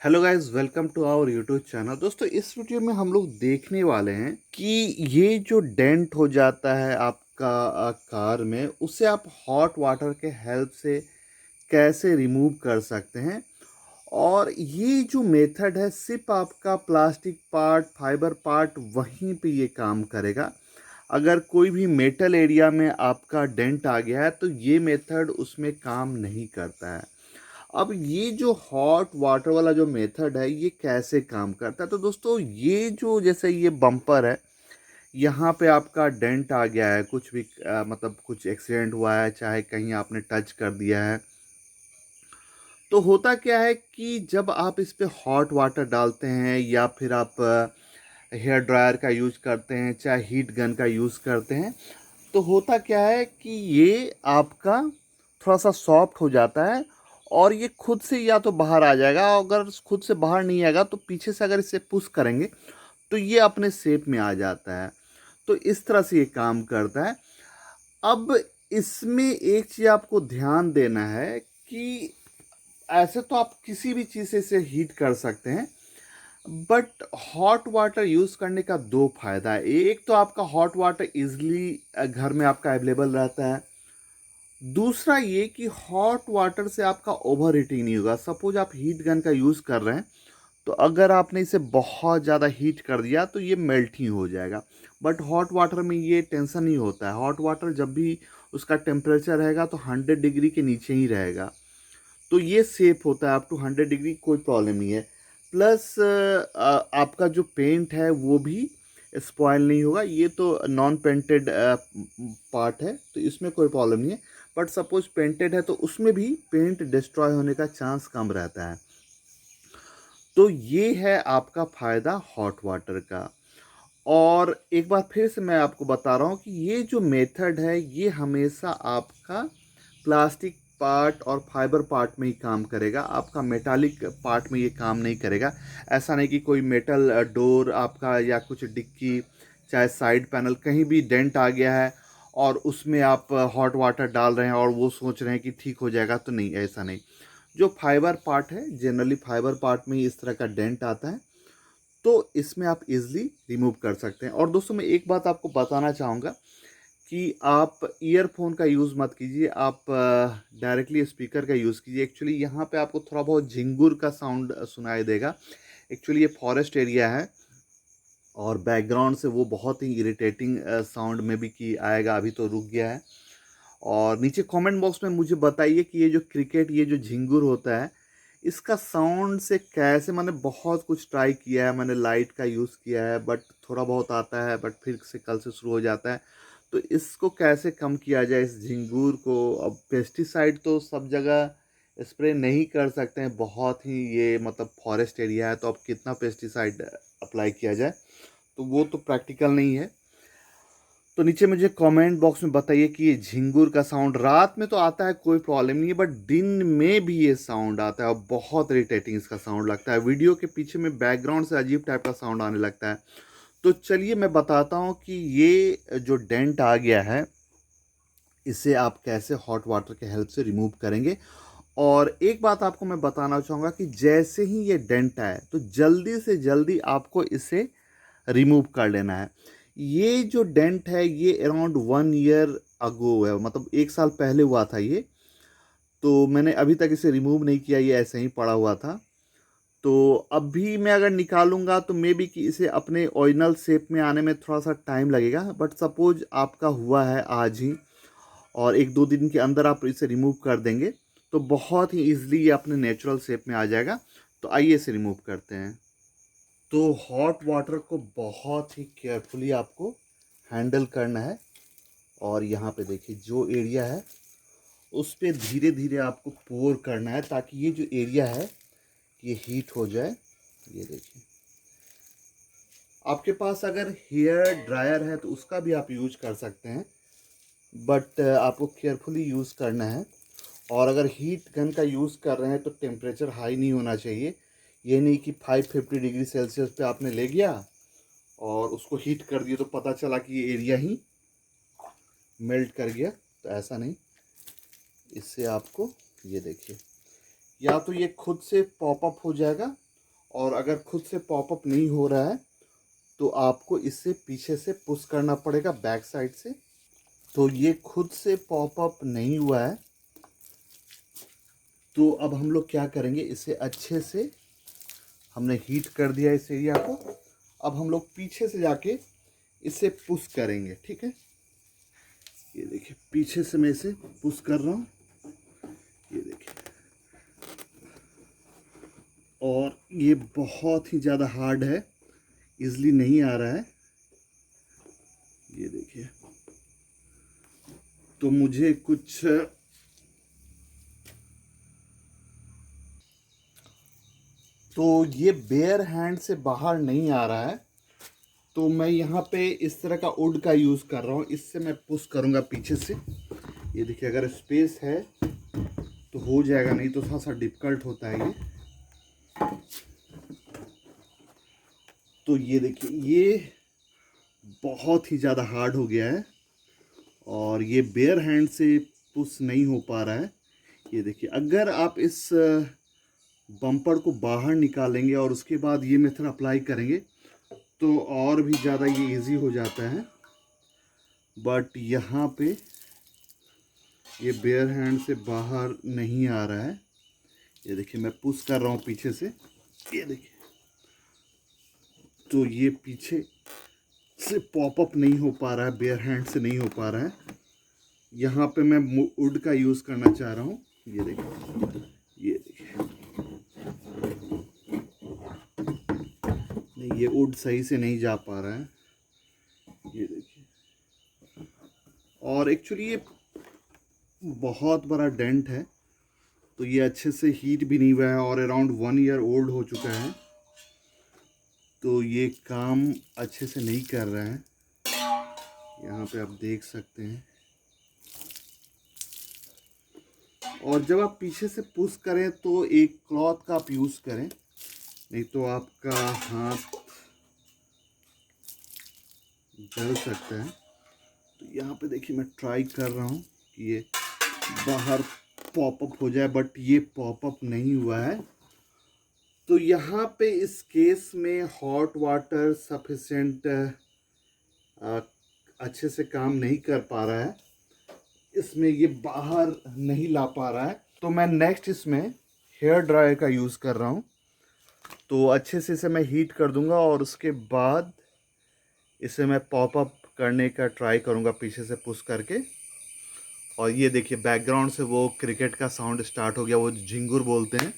Hello guys, welcome to our YouTube channel. दोस्तों, इस video में हम लोग देखने वाले हैं कि ये जो डेंट हो जाता है आपका कार में, उसे आप हॉट वाटर के हेल्प से कैसे रिमूव कर सकते हैं। और ये जो मेथड है, सिर्फ आपका प्लास्टिक पार्ट, फाइबर पार्ट, वहीं पे ये काम करेगा। अगर कोई भी मेटल एरिया में आपका डेंट आ गया है तो ये मेथड उसमें काम नहीं करता है। अब ये जो हॉट वाटर वाला जो मेथड है, ये कैसे काम करता है? तो दोस्तों, ये जो जैसे ये बम्पर है, यहाँ पे आपका डेंट आ गया है, कुछ भी मतलब कुछ एक्सीडेंट हुआ है, चाहे कहीं आपने टच कर दिया है, तो होता क्या है कि जब आप इस पे हॉट वाटर डालते हैं या फिर आप हेयर ड्रायर का यूज़ करते हैं, चाहे हीट गन का यूज़ करते हैं, तो होता क्या है कि ये आपका थोड़ा सा सॉफ्ट हो जाता है और ये खुद से या तो बाहर आ जाएगा। अगर खुद से बाहर नहीं आएगा तो पीछे से अगर इसे पुश करेंगे तो ये अपने शेप में आ जाता है। तो इस तरह से ये काम करता है। अब इसमें एक चीज़ आपको ध्यान देना है कि ऐसे तो आप किसी भी चीज़ से इसे हीट कर सकते हैं, बट हॉट वाटर यूज़ करने का दो फायदा है। एक तो आपका हॉट वाटर इजीली घर में आपका अवेलेबल रहता है। दूसरा ये कि हॉट वाटर से आपका ओवर हीटिंग नहीं होगा। सपोज आप हीट गन का यूज़ कर रहे हैं, तो अगर आपने इसे बहुत ज़्यादा हीट कर दिया तो ये मेल्ट ही हो जाएगा। बट हॉट वाटर में ये टेंशन नहीं होता है। हॉट वाटर जब भी उसका टेम्परेचर रहेगा तो 100 डिग्री के नीचे ही रहेगा, तो ये सेफ होता है। अप टू 100 डिग्री कोई प्रॉब्लम नहीं है। प्लस आपका जो पेंट है वो भी स्पॉयल नहीं होगा। ये तो नॉन पेंटेड पार्ट है, तो इसमें कोई प्रॉब्लम नहीं है। बट सपोज पेंटेड है तो उसमें भी पेंट डिस्ट्रॉय होने का चांस कम रहता है। तो ये है आपका फ़ायदा हॉट वाटर का। और एक बार फिर से मैं आपको बता रहा हूँ कि ये जो मेथड है, ये हमेशा आपका प्लास्टिक पार्ट और फाइबर पार्ट में ही काम करेगा। आपका मेटालिक पार्ट में ये काम नहीं करेगा। ऐसा नहीं कि कोई मेटल डोर आपका या कुछ डिक्की, चाहे साइड पैनल, कहीं भी डेंट आ गया है और उसमें आप हॉट वाटर डाल रहे हैं और वो सोच रहे हैं कि ठीक हो जाएगा, तो नहीं, ऐसा नहीं। जो फाइबर पार्ट है, जनरली फाइबर पार्ट में ही इस तरह का डेंट आता है, तो इसमें आप इजीली रिमूव कर सकते हैं। और दोस्तों, मैं एक बात आपको बताना चाहूँगा कि आप ईयरफोन का यूज़ मत कीजिए। आप डायरेक्टली स्पीकर का यूज़ कीजिए। एक्चुअली यहाँ पे आपको थोड़ा बहुत झिंगुर का साउंड सुनाई देगा। एक्चुअली ये फॉरेस्ट एरिया है और बैकग्राउंड से वो बहुत ही इरिटेटिंग साउंड में भी कि आएगा। अभी तो रुक गया है। और नीचे कमेंट बॉक्स में मुझे बताइए कि ये जो क्रिकेट, ये जो झिंगुर होता है, इसका साउंड से कैसे, मैंने बहुत कुछ ट्राई किया है, मैंने लाइट का यूज़ किया है, बट थोड़ा बहुत आता है, बट फिर से कल से शुरू हो जाता है। तो इसको कैसे कम किया जाए, इस झिंगुर को? अब पेस्टिसाइड तो सब जगह स्प्रे नहीं कर सकते हैं, बहुत ही ये मतलब फॉरेस्ट एरिया है, तो अब कितना पेस्टिसाइड अप्लाई किया जाए, तो वो तो प्रैक्टिकल नहीं है। तो नीचे मुझे कमेंट बॉक्स में बताइए कि ये झिंगुर का साउंड रात में तो आता है, कोई प्रॉब्लम नहीं है, बट दिन में भी ये साउंड आता है और बहुत इरिटेटिंग इसका साउंड लगता है। वीडियो के पीछे में बैकग्राउंड से अजीब टाइप का साउंड आने लगता है। तो चलिए मैं बताता हूँ कि ये जो डेंट आ गया है, इसे आप कैसे हॉट वाटर के हेल्प से रिमूव करेंगे। और एक बात आपको मैं बताना चाहूँगा कि जैसे ही ये डेंट आए तो जल्दी से जल्दी आपको इसे रिमूव कर लेना है। ये जो डेंट है, ये अराउंड 1 ईयर अगो है, मतलब 1 साल पहले हुआ था ये। तो मैंने अभी तक इसे रिमूव नहीं किया, ये ऐसे ही पड़ा हुआ था। तो अभी मैं अगर निकालूंगा तो मे बी कि इसे अपने ओरिजिनल शेप में आने में थोड़ा सा टाइम लगेगा। बट सपोज आपका हुआ है आज ही और 1-2 दिन के अंदर आप इसे रिमूव कर देंगे, तो बहुत ही ईजिली ये अपने नेचुरल शेप में आ जाएगा। तो आइए इसे रिमूव करते हैं। तो हॉट वाटर को बहुत ही केयरफुली आपको हैंडल करना है। और यहाँ पे देखिए, जो एरिया है उस पे धीरे धीरे आपको पोर करना है, ताकि ये जो एरिया है ये हीट हो जाए। ये देखिए, आपके पास अगर हेयर ड्रायर है तो उसका भी आप यूज कर सकते हैं, बट आपको केयरफुली यूज़ करना है। और अगर हीट गन का यूज़ कर रहे हैं तो टेम्परेचर हाई नहीं होना चाहिए। ये नहीं कि 550 डिग्री सेल्सियस पे आपने ले गया और उसको हीट कर दिया तो पता चला कि ये एरिया ही मेल्ट कर गया। तो ऐसा नहीं। इससे आपको, ये देखिए, या तो ये खुद से पॉप अप हो जाएगा और अगर खुद से पॉपअप नहीं हो रहा है तो आपको इससे पीछे से पुश करना पड़ेगा बैक साइड से। तो ये खुद से पॉपअप नहीं हुआ है, तो अब हम लोग क्या करेंगे, इसे अच्छे से हमने हीट कर दिया इस एरिया को। अब हम लोग पीछे से जाके इसे पुश करेंगे, ठीक है। ये देखिए पीछे से मैं इसे पुश कर रहा हूँ, ये देखिए। और ये बहुत ही ज़्यादा हार्ड है, इजली नहीं आ रहा है, ये देखिए। तो मुझे कुछ तो ये बेयर हैंड से बाहर नहीं आ रहा है, तो मैं यहाँ पे इस तरह का वुड का यूज़ कर रहा हूँ। इससे मैं पुश करूँगा पीछे से। ये देखिए अगर स्पेस है तो हो जाएगा, नहीं तो थोड़ा सा डिफ़िकल्ट होता है ये। तो ये देखिए ये बहुत ही ज़्यादा हार्ड हो गया है और ये बेयर हैंड से पुश नहीं हो पा रहा है। ये देखिए अगर आप इस बम्पर को बाहर निकालेंगे और उसके बाद ये मेथड अप्लाई करेंगे तो और भी ज़्यादा ये इजी हो जाता है। बट यहाँ पे ये बेयर हैंड से बाहर नहीं आ रहा है। ये देखिए मैं पुश कर रहा हूँ पीछे से, ये देखिए। तो ये पीछे से पॉपअप नहीं हो पा रहा है, बेयर हैंड से नहीं हो पा रहा है। यहाँ पे मैं वुड का यूज़ करना चाह रहा हूँ, ये देखिए, ये देखिए। नहीं, ये वुड सही से नहीं जा पा रहा है, ये देखिए। और एक्चुअली ये बहुत बड़ा डेंट है, तो ये अच्छे से हीट भी नहीं हुआ है और अराउंड 1 ईयर ओल्ड हो चुका है, तो ये काम अच्छे से नहीं कर रहा है। यहाँ पे आप देख सकते हैं। और जब आप पीछे से पुश करें तो एक क्लॉथ का आप यूज़ करें, नहीं तो आपका हाथ जल सकता है। तो यहाँ पे देखिए मैं ट्राई कर रहा हूँ कि ये बाहर पॉपअप हो जाए, बट ये पॉपअप नहीं हुआ है। तो यहाँ पे इस केस में हॉट वाटर सफिशेंट अच्छे से काम नहीं कर पा रहा है, इसमें ये बाहर नहीं ला पा रहा है। तो मैं नेक्स्ट इसमें हेयर ड्रायर का यूज़ कर रहा हूँ। तो अच्छे से इसे मैं हीट कर दूंगा और उसके बाद इसे मैं पॉपअप करने का ट्राई करूँगा पीछे से पुश करके। और ये देखिए बैकग्राउंड से वो क्रिकेट का साउंड स्टार्ट हो गया, वो झिंगुर बोलते हैं,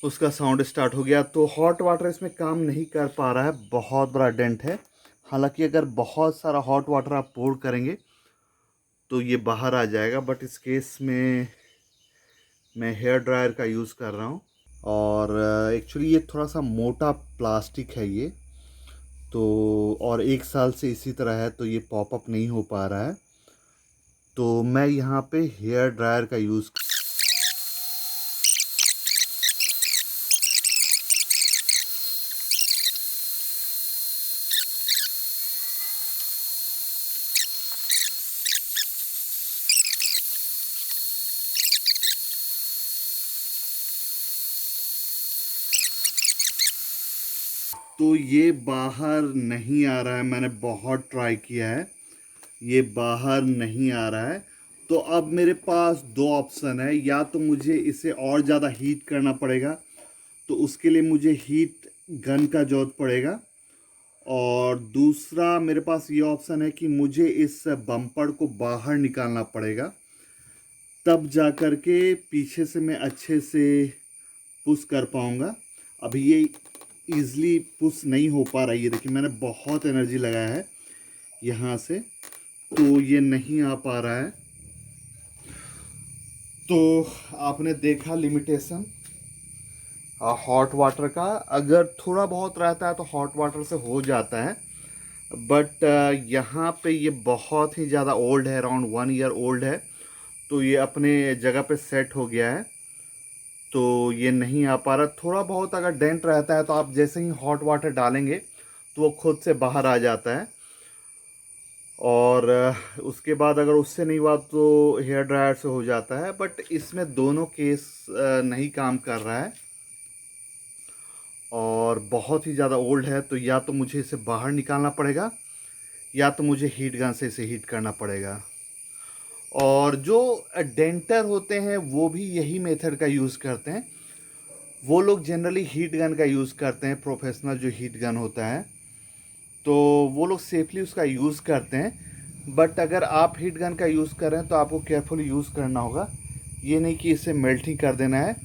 उसका साउंड स्टार्ट हो गया। तो हॉट वाटर इसमें काम नहीं कर पा रहा है, बहुत बड़ा डेंट है। हालांकि अगर बहुत सारा हॉट वाटर आप पोर करेंगे तो ये बाहर आ जाएगा, बट इस केस में मैं हेयर ड्रायर का यूज़ कर रहा हूँ। और एक्चुअली ये थोड़ा सा मोटा प्लास्टिक है ये, तो और 1 साल से इसी तरह है, तो ये पॉपअप नहीं हो पा रहा है। तो मैं यहाँ पे हेयर ड्रायर का यूज़ तो ये बाहर नहीं आ रहा है, मैंने बहुत ट्राई किया है, ये बाहर नहीं आ रहा है। तो अब मेरे पास 2 ऑप्शन है, या तो मुझे इसे और ज़्यादा हीट करना पड़ेगा, तो उसके लिए मुझे हीट गन का ज़रूरत पड़ेगा। और दूसरा मेरे पास ये ऑप्शन है कि मुझे इस बम्पर को बाहर निकालना पड़ेगा, तब जा कर के पीछे से मैं अच्छे से पुश कर पाऊँगा। अभी ये ईज़िली पुश नहीं हो पा रहा है, ये देखिए मैंने बहुत एनर्जी लगाया है यहाँ से, तो ये नहीं आ पा रहा है। तो आपने देखा लिमिटेशन हॉट वाटर का। अगर थोड़ा बहुत रहता है तो हॉट वाटर से हो जाता है, बट यहाँ पे ये बहुत ही ज़्यादा ओल्ड है, अराउंड 1 ईयर ओल्ड है, तो ये अपने जगह पे सेट हो गया है, तो ये नहीं आ पा रहा। थोड़ा बहुत अगर डेंट रहता है तो आप जैसे ही हॉट वाटर डालेंगे तो वो खुद से बाहर आ जाता है। और उसके बाद अगर उससे नहीं हुआ तो हेयर ड्रायर से हो जाता है, बट इसमें दोनों केस नहीं काम कर रहा है। और बहुत ही ज़्यादा ओल्ड है, तो या तो मुझे इसे बाहर निकालना पड़ेगा या तो मुझे हीट गन से इसे हीट करना पड़ेगा। और जो डेंटर होते हैं वो भी यही मेथड का यूज़ करते हैं। वो लोग जनरली हीट गन का यूज़ करते हैं, प्रोफेशनल जो हीट गन होता है, तो वो लोग सेफली उसका यूज़ करते हैं। बट अगर आप हीट गन का यूज़ कर रहे हैं तो आपको केयरफुली यूज़ करना होगा। ये नहीं कि इसे मेल्टिंग कर देना है।